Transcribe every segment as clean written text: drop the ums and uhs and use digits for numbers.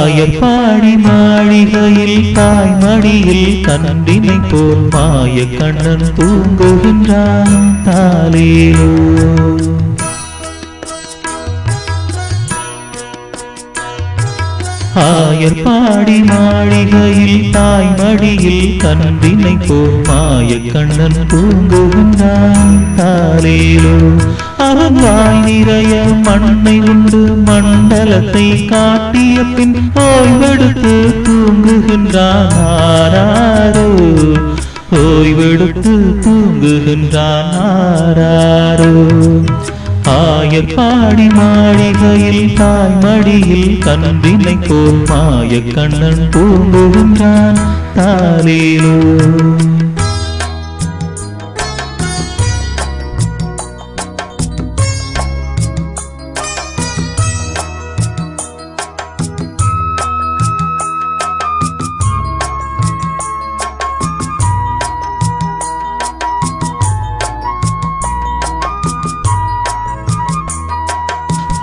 ஆயர்பாடி மாளிகையில் தாய்மடியில் கன்றினை போல் மாய கண்ணன் தூங்குகின்றான் தாலேலோ. ஆயர்பாடி மாளிகையில் தாய்மடியில் கன்றினை போல் மாய கண்ணன் தூங்குகின்றான் தாலேலோ. அவன் வாய் நிறைய மண்ணை உண்டு மண்டலத்தை காட்டிய பின் ஓய்வெடுத்து தூங்குகின்றான் ஆராரோ. ஓய்வெடுத்து தூங்குகின்றான் ஆராரோ. ஆயர்பாடி மாளிகையில் தாய்மடியில் கன்றினை போல் மாய கண்ணன் தூங்குகின்றான் தாலேலோ.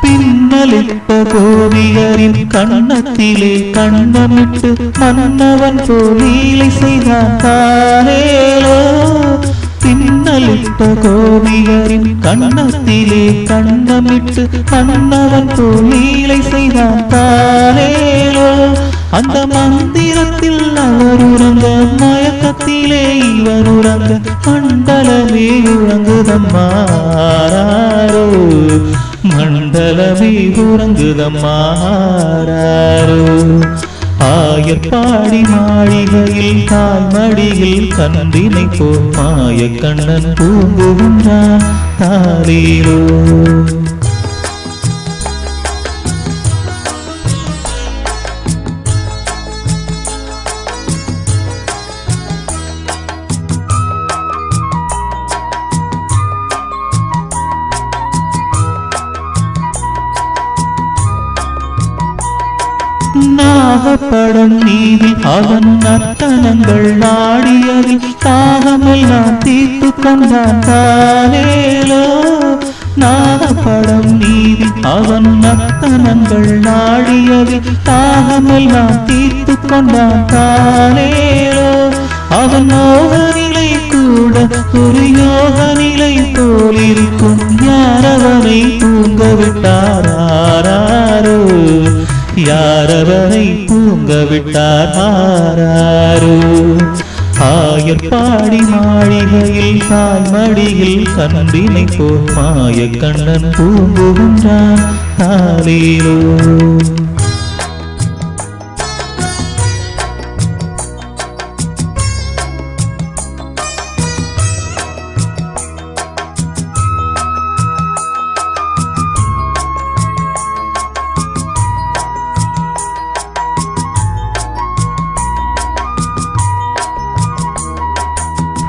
பின்னலிட்ட கோவியரின் கண்ணத்திலே கண்ணமிட்டு மன்னவன் போலீலை செய்தான் தாலேலோ. பின்னலிட்ட கோவியரின் கண்ணத்திலே கண்ணமிட்டு மன்னவன் போலீலை செய்தான் தாலேலோ. அந்த மந்திரத்தில் அவர் உறங்க மயக்கத்திலே இவர் உறங்க மண்டலமே உறங்குதம்மாரோ. மண்டலமே உறங்குதம்மாரோ. ஆயர்பாடி மாளிகையில் தாய்மடியில் கன்றினை போல் மாய கண்ணன் தூங்குகின்றான் தாலேலோ. நாகப்படம் நீதி அவன் நர்த்தனங்கள் நாடியதில் தாகமெல்லாம் தீர்த்து கொண்டான் தாலேலோ. நாகப்படம் நீதி அவன் நர்த்தனங்கள் நாடியதில் தாகமெல்லாம் தீர்த்து கொண்டான் தாலேலோ. அவன் யோக நிலை கூட ஒரு யோக நிலை போல் இருக்கும். யாரவனை தூங்க விட்டாரோ. யாரவரை தூங்க விட்டாரோ. ஆயர்பாடி மாளிகையில் தாய்மடியில் கன்றினை போல் மாய கண்ணன் தூங்குகின்றான் தாலேலோ.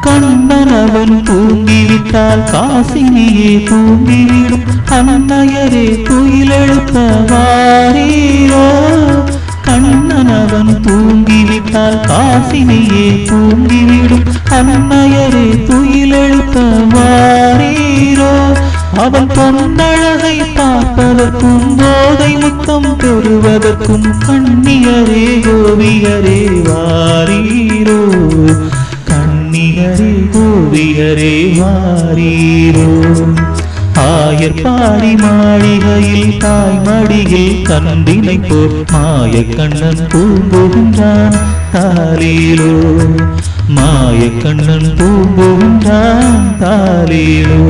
கண்ணனவன் தூங்கிவிட்டால் காசினியே தூங்கிவிடும். அன்னையரே துயிலெழுப்ப வாரீரோ. கண்ணனவன் தூங்கிவிட்டால் காசினியே தூங்கிவிடும். அன்னையரே துயிலெழுப்ப வாரீரோ. அவன் பொன்னழகை பார்ப்பதற்கும் போதை முத்தம் பெறுவதற்கும் கண்ணியரே கோவியரே வாரீரோ. கண்ணியரே கோவியரே வாரீரோ. ஆயர்பாடி மாளிகையில் தாய்மடியில் கன்றினை போல் மாய கண்ணன் தூங்குகின்றான் தாலேலோ. மாய கண்ணன் தூங்குகின்றான் தாலேலோ.